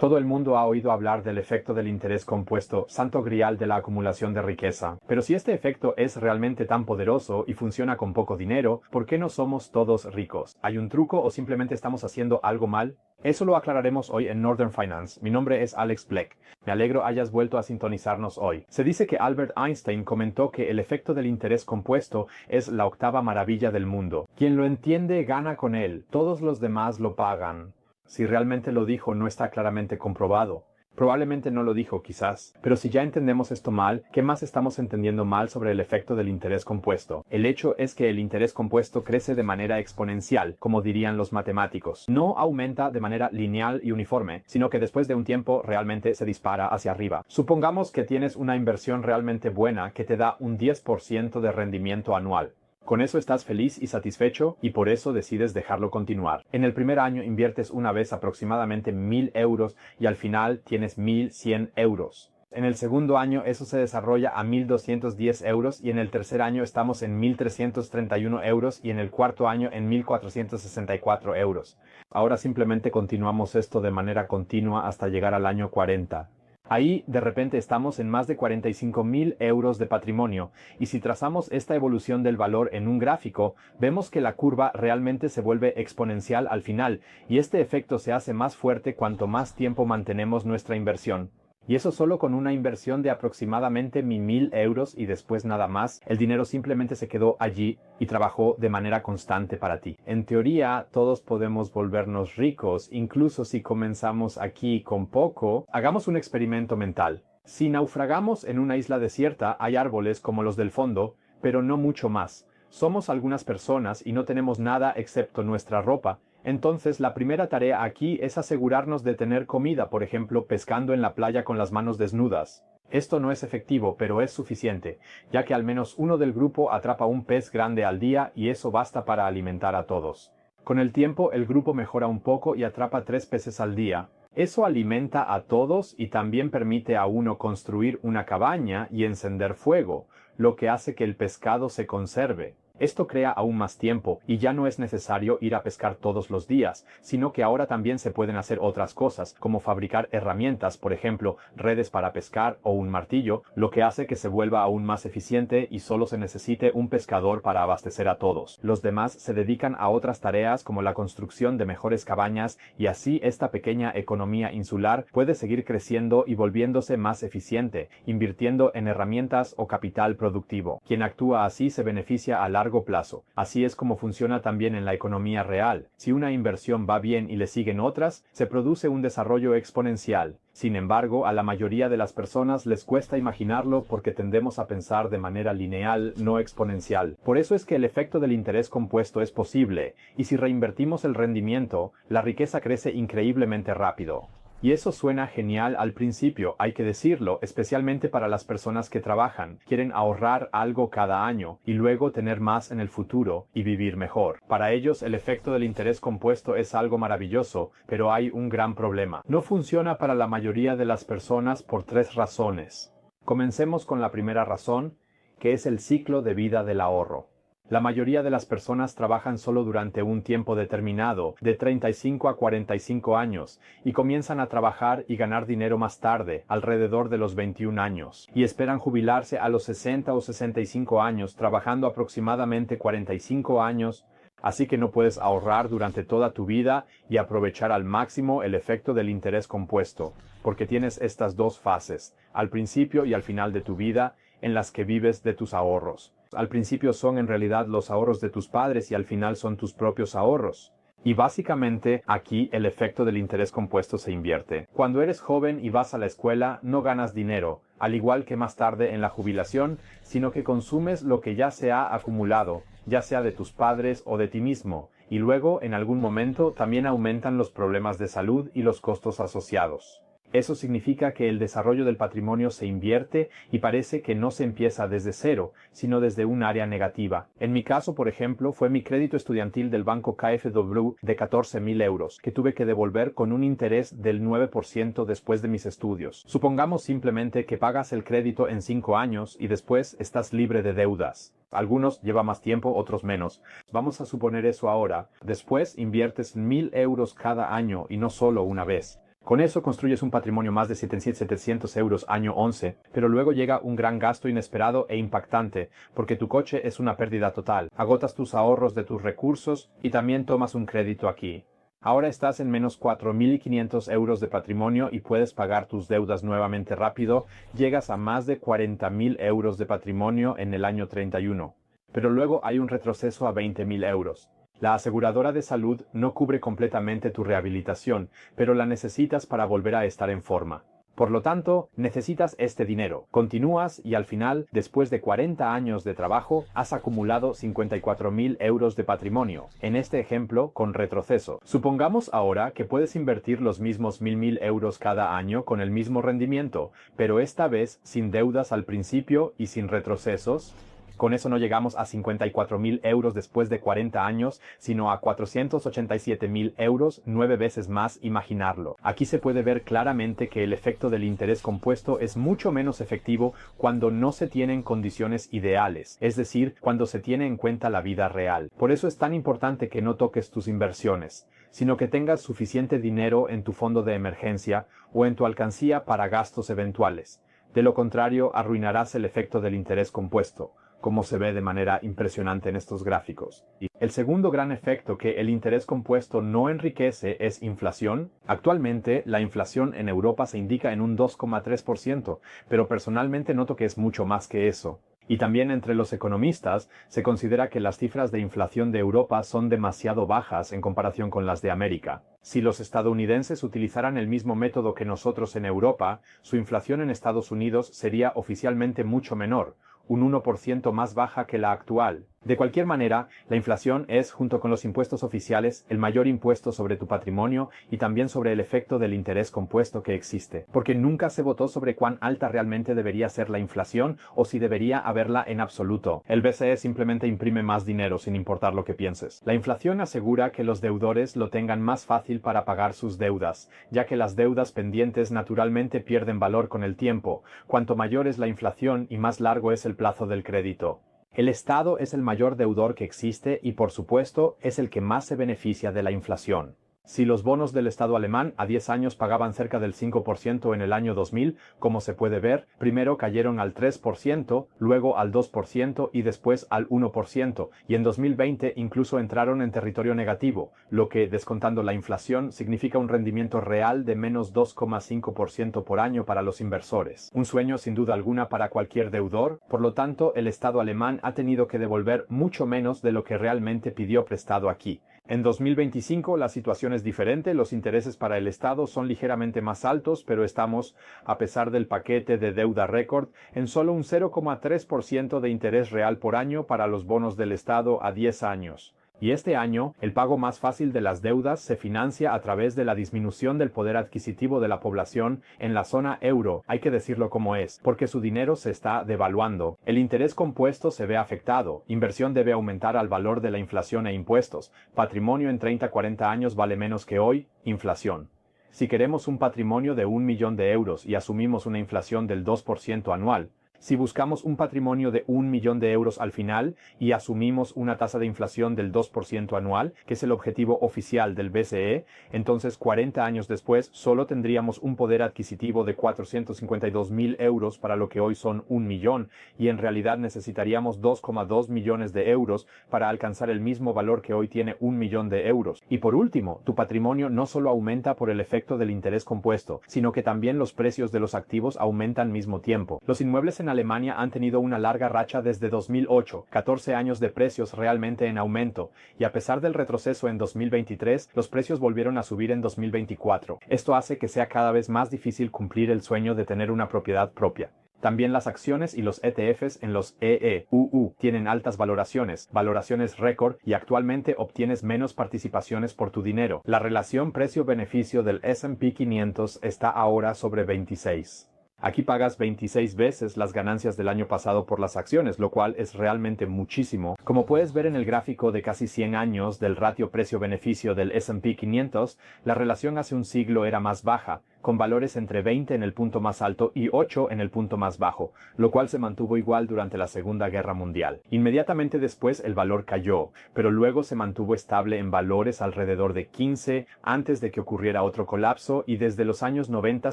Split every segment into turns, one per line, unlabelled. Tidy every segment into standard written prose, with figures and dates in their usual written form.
Todo el mundo ha oído hablar del efecto del interés compuesto, santo grial de la acumulación de riqueza. Pero si este efecto es realmente tan poderoso y funciona con poco dinero, ¿por qué no somos todos ricos? ¿Hay un truco o simplemente estamos haciendo algo mal? Eso lo aclararemos hoy en Northern Finance. Mi nombre es Alex Black. Me alegro hayas vuelto a sintonizarnos hoy. Se dice que Albert Einstein comentó que el efecto del interés compuesto es la octava maravilla del mundo. Quien lo entiende gana con él, todos los demás lo pagan. Si realmente lo dijo, no está claramente comprobado. Probablemente no lo dijo, quizás. Pero si ya entendemos esto mal, ¿qué más estamos entendiendo mal sobre el efecto del interés compuesto? El hecho es que el interés compuesto crece de manera exponencial, como dirían los matemáticos. No aumenta de manera lineal y uniforme, sino que después de un tiempo realmente se dispara hacia arriba. Supongamos que tienes una inversión realmente buena que te da un 10% de rendimiento anual. Con eso estás feliz y satisfecho y por eso decides dejarlo continuar. En el primer año inviertes una vez aproximadamente 1.000 euros y al final tienes 1.100 euros. En el segundo año eso se desarrolla a 1.210 euros y en el tercer año estamos en 1.331 euros y en el cuarto año en 1.464 euros. Ahora simplemente continuamos esto de manera continua hasta llegar al año 40. Ahí, de repente, estamos en más de 45.000 euros de patrimonio, y si trazamos esta evolución del valor en un gráfico, vemos que la curva realmente se vuelve exponencial al final, y este efecto se hace más fuerte cuanto más tiempo mantenemos nuestra inversión. Y eso solo con una inversión de aproximadamente 1.000 euros y después nada más, el dinero simplemente se quedó allí y trabajó de manera constante para ti. En teoría, todos podemos volvernos ricos, incluso si comenzamos aquí con poco. Hagamos un experimento mental. Si naufragamos en una isla desierta, hay árboles como los del fondo, pero no mucho más. Somos algunas personas y no tenemos nada excepto nuestra ropa. Entonces, la primera tarea aquí es asegurarnos de tener comida, por ejemplo, pescando en la playa con las manos desnudas. Esto no es efectivo, pero es suficiente, ya que al menos uno del grupo atrapa un pez grande al día y eso basta para alimentar a todos. Con el tiempo, el grupo mejora un poco y atrapa 3 peces al día. Eso alimenta a todos y también permite a uno construir una cabaña y encender fuego, lo que hace que el pescado se conserve. Esto crea aún más tiempo y ya no es necesario ir a pescar todos los días, sino que ahora también se pueden hacer otras cosas, como fabricar herramientas, por ejemplo, redes para pescar o un martillo, lo que hace que se vuelva aún más eficiente y solo se necesite un pescador para abastecer a todos. Los demás se dedican a otras tareas como la construcción de mejores cabañas y así esta pequeña economía insular puede seguir creciendo y volviéndose más eficiente, invirtiendo en herramientas o capital productivo. Quien actúa así se beneficia a largo plazo. Así es como funciona también en la economía real. Si una inversión va bien y le siguen otras, se produce un desarrollo exponencial. Sin embargo, a la mayoría de las personas les cuesta imaginarlo porque tendemos a pensar de manera lineal, no exponencial. Por eso es que el efecto del interés compuesto es posible, y si reinvertimos el rendimiento, la riqueza crece increíblemente rápido. Y eso suena genial al principio, hay que decirlo, especialmente para las personas que trabajan, quieren ahorrar algo cada año y luego tener más en el futuro y vivir mejor. Para ellos el efecto del interés compuesto es algo maravilloso, pero hay un gran problema. No funciona para la mayoría de las personas por 3 razones. Comencemos con la primera razón, que es el ciclo de vida del ahorro. La mayoría de las personas trabajan solo durante un tiempo determinado, de 35 a 45 años, y comienzan a trabajar y ganar dinero más tarde, alrededor de los 21 años, y esperan jubilarse a los 60 o 65 años, trabajando aproximadamente 45 años, así que no puedes ahorrar durante toda tu vida y aprovechar al máximo el efecto del interés compuesto, porque tienes estas dos fases, al principio y al final de tu vida, en las que vives de tus ahorros. Al principio son en realidad los ahorros de tus padres y al final son tus propios ahorros. Y básicamente aquí el efecto del interés compuesto se invierte. Cuando eres joven y vas a la escuela no ganas dinero, al igual que más tarde en la jubilación, sino que consumes lo que ya se ha acumulado, ya sea de tus padres o de ti mismo, y luego en algún momento también aumentan los problemas de salud y los costos asociados. Eso significa que el desarrollo del patrimonio se invierte y parece que no se empieza desde cero, sino desde un área negativa. En mi caso, por ejemplo, fue mi crédito estudiantil del banco KfW de 14.000 euros, que tuve que devolver con un interés del 9% después de mis estudios. Supongamos simplemente que pagas el crédito en 5 años y después estás libre de deudas. Algunos lleva más tiempo, otros menos. Vamos a suponer eso ahora. Después inviertes 1.000 euros cada año y no solo una vez. Con eso construyes un patrimonio más de 7.700 euros año 11, pero luego llega un gran gasto inesperado e impactante, porque tu coche es una pérdida total, agotas tus ahorros de tus recursos y también tomas un crédito aquí. Ahora estás en menos 4.500 euros de patrimonio y puedes pagar tus deudas nuevamente rápido, llegas a más de 40.000 euros de patrimonio en el año 31. Pero luego hay un retroceso a 20.000 euros. La aseguradora de salud no cubre completamente tu rehabilitación, pero la necesitas para volver a estar en forma. Por lo tanto, necesitas este dinero. Continúas y al final, después de 40 años de trabajo, has acumulado 54.000 euros de patrimonio, en este ejemplo con retroceso. Supongamos ahora que puedes invertir los mismos 1.000 euros cada año con el mismo rendimiento, pero esta vez sin deudas al principio y sin retrocesos. Con eso no llegamos a 54.000 euros después de 40 años, sino a 487.000 euros, 9 veces más imaginarlo. Aquí se puede ver claramente que el efecto del interés compuesto es mucho menos efectivo cuando no se tienen condiciones ideales, es decir, cuando se tiene en cuenta la vida real. Por eso es tan importante que no toques tus inversiones, sino que tengas suficiente dinero en tu fondo de emergencia o en tu alcancía para gastos eventuales. De lo contrario, arruinarás el efecto del interés compuesto, como se ve de manera impresionante en estos gráficos. Y el segundo gran efecto que el interés compuesto no enriquece es inflación. Actualmente, la inflación en Europa se indica en un 2,3%, pero personalmente noto que es mucho más que eso. Y también entre los economistas se considera que las cifras de inflación de Europa son demasiado bajas en comparación con las de América. Si los estadounidenses utilizaran el mismo método que nosotros en Europa, su inflación en Estados Unidos sería oficialmente mucho menor, un 1% más baja que la actual. De cualquier manera, la inflación es, junto con los impuestos oficiales, el mayor impuesto sobre tu patrimonio y también sobre el efecto del interés compuesto que existe, porque nunca se votó sobre cuán alta realmente debería ser la inflación o si debería haberla en absoluto. El BCE simplemente imprime más dinero sin importar lo que pienses. La inflación asegura que los deudores lo tengan más fácil para pagar sus deudas, ya que las deudas pendientes naturalmente pierden valor con el tiempo. Cuanto mayor es la inflación y más largo es el plazo del crédito. El Estado es el mayor deudor que existe y, por supuesto, es el que más se beneficia de la inflación. Si los bonos del Estado alemán a 10 años pagaban cerca del 5% en el año 2000, como se puede ver, primero cayeron al 3%, luego al 2% y después al 1%, y en 2020 incluso entraron en territorio negativo, lo que, descontando la inflación, significa un rendimiento real de menos 2,5% por año para los inversores. Un sueño sin duda alguna para cualquier deudor, por lo tanto, el Estado alemán ha tenido que devolver mucho menos de lo que realmente pidió prestado aquí. En 2025 la situación es diferente, los intereses para el Estado son ligeramente más altos, pero estamos, a pesar del paquete de deuda récord, en solo un 0,3% de interés real por año para los bonos del Estado a 10 años. Y este año, el pago más fácil de las deudas se financia a través de la disminución del poder adquisitivo de la población en la zona euro, hay que decirlo como es, porque su dinero se está devaluando. El interés compuesto se ve afectado, inversión debe aumentar al valor de la inflación e impuestos, patrimonio en 30-40 años vale menos que hoy, inflación. Si queremos un patrimonio de 1 millón de euros y asumimos una inflación del 2% anual, si buscamos un patrimonio de 1 millón de euros al final y asumimos una tasa de inflación del 2% anual, que es el objetivo oficial del BCE, entonces 40 años después solo tendríamos un poder adquisitivo de 452.000 euros para lo que hoy son 1 millón, y en realidad necesitaríamos 2,2 millones de euros para alcanzar el mismo valor que hoy tiene 1 millón de euros. Y por último, tu patrimonio no solo aumenta por el efecto del interés compuesto, sino que también los precios de los activos aumentan al mismo tiempo. Los inmuebles en Alemania han tenido una larga racha desde 2008, 14 años de precios realmente en aumento, y a pesar del retroceso en 2023, los precios volvieron a subir en 2024. Esto hace que sea cada vez más difícil cumplir el sueño de tener una propiedad propia. También las acciones y los ETFs en los EEUU tienen altas valoraciones récord, y actualmente obtienes menos participaciones por tu dinero. La relación precio-beneficio del S&P 500 está ahora sobre 26. Aquí pagas 26 veces las ganancias del año pasado por las acciones, lo cual es realmente muchísimo. Como puedes ver en el gráfico de casi 100 años del ratio precio-beneficio del S&P 500, la relación hace un siglo era más baja, con valores entre 20 en el punto más alto y 8 en el punto más bajo, lo cual se mantuvo igual durante la Segunda Guerra Mundial. Inmediatamente después el valor cayó, pero luego se mantuvo estable en valores alrededor de 15 antes de que ocurriera otro colapso y desde los años 90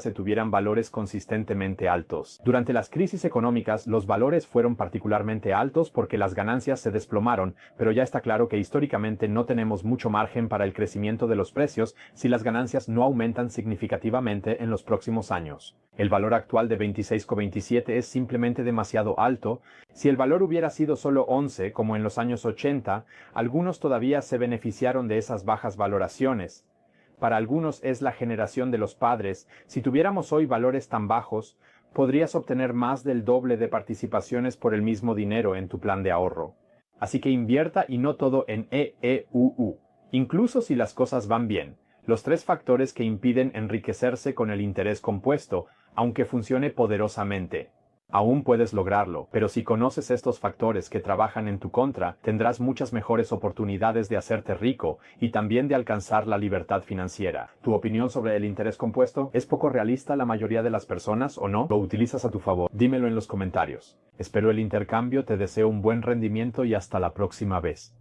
se tuvieran valores consistentemente altos. Durante las crisis económicas los valores fueron particularmente altos porque las ganancias se desplomaron, pero ya está claro que históricamente no tenemos mucho margen para el crecimiento de los precios si las ganancias no aumentan significativamente en los próximos años. El valor actual de 26,27 es simplemente demasiado alto. Si el valor hubiera sido solo 11, como en los años 80, algunos todavía se beneficiaron de esas bajas valoraciones. Para algunos es la generación de los padres. Si tuviéramos hoy valores tan bajos, podrías obtener más del doble de participaciones por el mismo dinero en tu plan de ahorro. Así que invierta y no todo en EEUU. Incluso si las cosas van bien. Los 3 factores que impiden enriquecerse con el interés compuesto, aunque funcione poderosamente. Aún puedes lograrlo, pero si conoces estos factores que trabajan en tu contra, tendrás muchas mejores oportunidades de hacerte rico y también de alcanzar la libertad financiera. ¿Tu opinión sobre el interés compuesto es poco realista la mayoría de las personas o no? ¿Lo utilizas a tu favor? Dímelo en los comentarios. Espero el intercambio, te deseo un buen rendimiento y hasta la próxima vez.